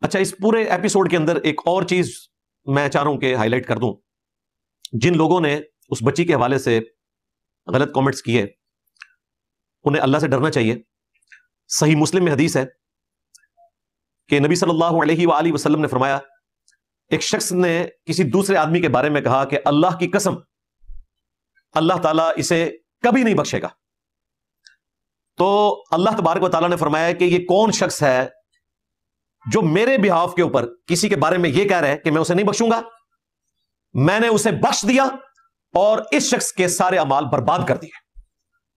اچھا، اس پورے ایپیسوڈ کے اندر ایک اور چیز میں چاہ رہا ہوں کہ ہائی لائٹ کر دوں. جن لوگوں نے اس بچی کے حوالے سے غلط کامنٹس کیے انہیں اللہ سے ڈرنا چاہیے. صحیح مسلم میں حدیث ہے کہ نبی صلی اللہ علیہ وآلہ وسلم نے فرمایا ایک شخص نے کسی دوسرے آدمی کے بارے میں کہا کہ اللہ کی قسم اللہ تعالیٰ اسے کبھی نہیں بخشے گا. تو اللہ تبارک و تعالیٰ نے فرمایا کہ یہ کون شخص ہے جو میرے بہاف کے اوپر کسی کے بارے میں یہ کہہ رہا ہے کہ میں اسے نہیں بخشوں گا. میں نے اسے بخش دیا اور اس شخص کے سارے اعمال برباد کر دیے.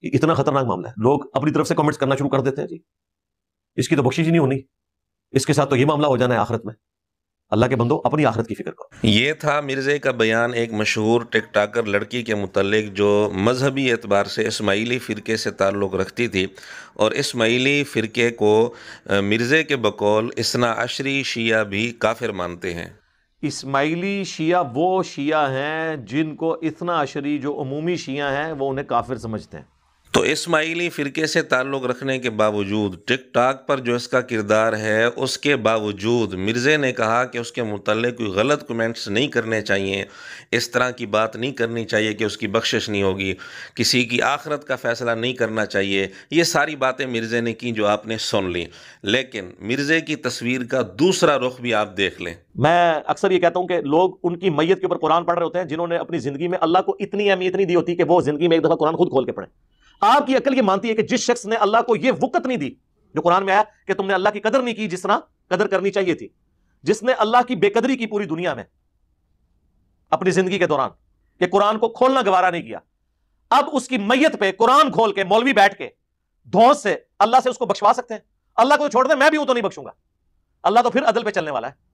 یہ اتنا خطرناک معاملہ ہے. لوگ اپنی طرف سے کمنٹس کرنا شروع کر دیتے ہیں جی اس کی تو بخشش ہی نہیں ہونی, اس کے ساتھ تو یہ معاملہ ہو جانا ہے آخرت میں. اللہ کے بندو اپنی آخرت کی فکر کرو. یہ تھا مرزے کا بیان ایک مشہور ٹک ٹاکر لڑکی کے متعلق جو مذہبی اعتبار سے اسماعیلی فرقے سے تعلق رکھتی تھی, اور اسماعیلی فرقے کو مرزے کے بقول اثنا عشری شیعہ بھی کافر مانتے ہیں. اسماعیلی شیعہ وہ شیعہ ہیں جن کو اثنا عشری جو عمومی شیعہ ہیں وہ انہیں کافر سمجھتے ہیں. تو اسماعیلی فرقے سے تعلق رکھنے کے باوجود ٹک ٹاک پر جو اس کا کردار ہے اس کے باوجود مرزے نے کہا کہ اس کے متعلق کوئی غلط کمنٹس نہیں کرنے چاہیے, اس طرح کی بات نہیں کرنی چاہیے کہ اس کی بخشش نہیں ہوگی, کسی کی آخرت کا فیصلہ نہیں کرنا چاہیے. یہ ساری باتیں مرزے نے کی جو آپ نے سن لی. لیکن مرزے کی تصویر کا دوسرا رخ بھی آپ دیکھ لیں. میں اکثر یہ کہتا ہوں کہ لوگ ان کی میت کے اوپر قرآن پڑھ رہے ہوتے ہیں جنہوں نے اپنی زندگی میں اللہ کو اتنی اہمیت نہیں دی ہوتی کہ وہ زندگی میں ایک دفعہ قرآن خود کھول کے پڑھیں. آپ کی عقل یہ مانتی ہے کہ جس شخص نے اللہ کو یہ وقت نہیں دی جو قرآن میں آیا کہ تم نے اللہ کی قدر نہیں کی جس طرح قدر کرنی چاہیے تھی, جس نے اللہ کی بے قدری کی پوری دنیا میں اپنی زندگی کے دوران کہ قرآن کو کھولنا گوارا نہیں کیا, اب اس کی میت پہ قرآن کھول کے مولوی بیٹھ کے دھونس سے اللہ سے اس کو بخشوا سکتے ہیں؟ اللہ کو چھوڑ دیں, میں بھی ہوں تو نہیں بخشوں گا. اللہ تو پھر عدل پہ چلنے والا ہے.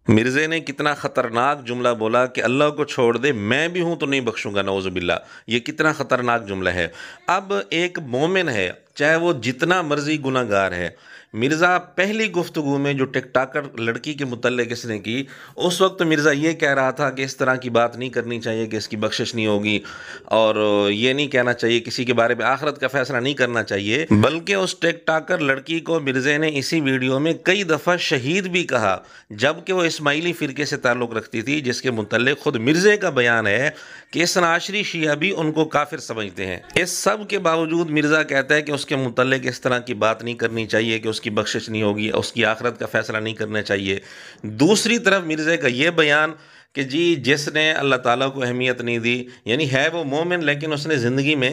مرزے نے کتنا خطرناک جملہ بولا کہ اللہ کو چھوڑ دے میں بھی ہوں تو نہیں بخشوں گا. نعوذ باللہ, یہ کتنا خطرناک جملہ ہے. اب ایک مومن ہے چاہے وہ جتنا مرضی گناہ گار ہے, مرزا پہلی گفتگو میں جو ٹک ٹاکر لڑکی کے متعلق اس نے کی اس وقت مرزا یہ کہہ رہا تھا کہ اس طرح کی بات نہیں کرنی چاہیے کہ اس کی بخشش نہیں ہوگی, اور یہ نہیں کہنا چاہیے کسی کے بارے میں آخرت کا فیصلہ نہیں کرنا چاہیے, بلکہ اس ٹک ٹاکر لڑکی کو مرزے نے اسی ویڈیو میں کئی دفعہ شہید بھی کہا, جبکہ وہ اسماعیلی فرقے سے تعلق رکھتی تھی جس کے متعلق خود مرزے کا بیان ہے کہ اثنا عشری شیعہ بھی ان کو کافر سمجھتے ہیں. اس سب کے باوجود مرزا کہتا ہے کہ اس کے متعلق اس طرح کی بات نہیں کرنی چاہیے کہ اس کی بخشش نہیں ہوگی, اس کی آخرت کا فیصلہ نہیں کرنا چاہیے. دوسری طرف مرزے کا یہ بیان کہ جی جس نے اللہ تعالیٰ کو اہمیت نہیں دی, یعنی ہے وہ مومن لیکن اس نے زندگی میں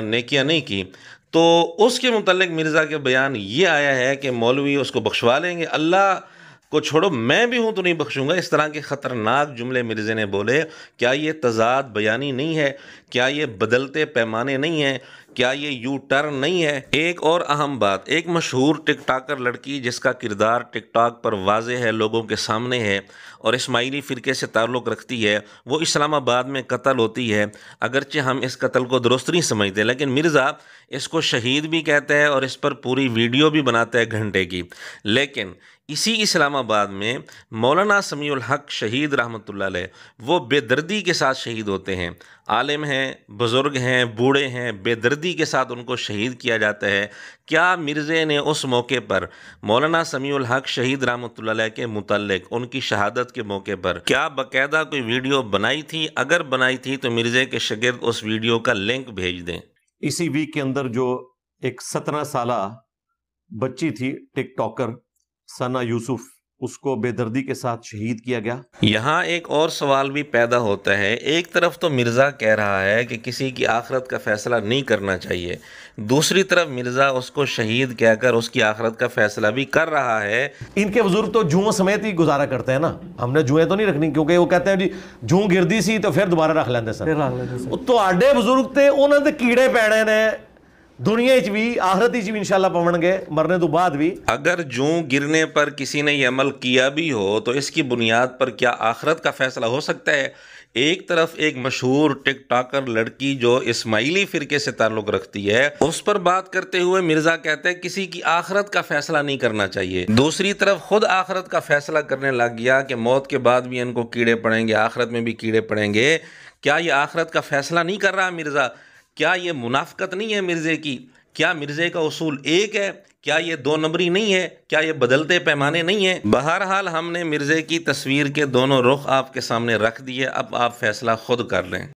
نیکیاں نہیں کی, تو اس کے متعلق مرزا کے بیان یہ آیا ہے کہ مولوی اس کو بخشوا لیں گے, اللہ کو چھوڑو میں بھی ہوں تو نہیں بخشوں گا. اس طرح کے خطرناک جملے مرزے نے بولے. کیا یہ تضاد بیانی نہیں ہے؟ کیا یہ بدلتے پیمانے نہیں ہیں؟ کیا یہ یو ٹرن نہیں ہے؟ ایک اور اہم بات, ایک مشہور ٹک ٹاکر لڑکی جس کا کردار ٹک ٹاک پر واضح ہے, لوگوں کے سامنے ہے, اور اسماعیلی فرقے سے تعلق رکھتی ہے, وہ اسلام آباد میں قتل ہوتی ہے. اگرچہ ہم اس قتل کو درست نہیں سمجھتے لیکن مرزا اس کو شہید بھی کہتا ہے اور اس پر پوری ویڈیو بھی بناتا ہے گھنٹے کی. لیکن اسی اسلام آباد میں مولانا سمیع الحق شہید رحمۃ اللہ علیہ وہ بے دردی کے ساتھ شہید ہوتے ہیں. عالم ہیں, بزرگ ہیں, بوڑھے ہیں, بے دردی کے ساتھ ان کو شہید کیا جاتا ہے. کیا مرزے نے اس موقع پر مولانا سمیع الحق شہید رحمۃ اللہ علیہ کے متعلق ان کی شہادت کے موقع پر کیا باقاعدہ کوئی ویڈیو بنائی تھی؟ اگر بنائی تھی تو مرزے کے شاگرد اس ویڈیو کا لنک بھیج دیں. اسی ویک کے اندر جو ایک 17 سالہ بچی تھی ٹک ٹاکر ثنا یوسف, اس کو بے دردی کے ساتھ شہید کیا گیا. یہاں ایک اور سوال بھی پیدا ہوتا ہے. ایک طرف تو مرزا کہہ رہا ہے کہ کسی کی آخرت کا فیصلہ نہیں کرنا چاہیے, دوسری طرف مرزا اس کو شہید کہہ کر اس کی آخرت کا فیصلہ بھی کر رہا ہے. ان کے بزرگ تو جوؤں سمیت ہی گزارا کرتے ہیں نا, ہم نے جوئیں تو نہیں رکھنی, کیونکہ وہ کہتے ہیں جی جوں گردی سی تو پھر دوبارہ رکھ لیندے سن. تو آڈے بزرگ تے انہوں نے کیڑے پیڑے نے دنیا بھی آخرت بھی انشاءاللہ پون گے مرنے تو بعد بھی. اگر جوں گرنے پر کسی نے یہ عمل کیا بھی ہو تو اس کی بنیاد پر کیا آخرت کا فیصلہ ہو سکتا ہے؟ ایک طرف ایک مشہور ٹک ٹاکر لڑکی جو اسماعیلی فرقے سے تعلق رکھتی ہے اس پر بات کرتے ہوئے مرزا کہتے ہیں کسی کی آخرت کا فیصلہ نہیں کرنا چاہیے. دوسری طرف خود آخرت کا فیصلہ کرنے لگ گیا کہ موت کے بعد بھی ان کو کیڑے پڑیں گے, آخرت میں بھی کیڑے پڑیں گے. کیا یہ آخرت کا فیصلہ نہیں کر رہا مرزا؟ کیا یہ منافقت نہیں ہے مرزے کی؟ کیا مرزے کا اصول ایک ہے کیا یہ 2 نمبری نہیں ہے؟ کیا یہ بدلتے پیمانے نہیں ہیں؟ بہرحال ہم نے مرزے کی تصویر کے دونوں رخ آپ کے سامنے رکھ دیے، اب آپ فیصلہ خود کر لیں۔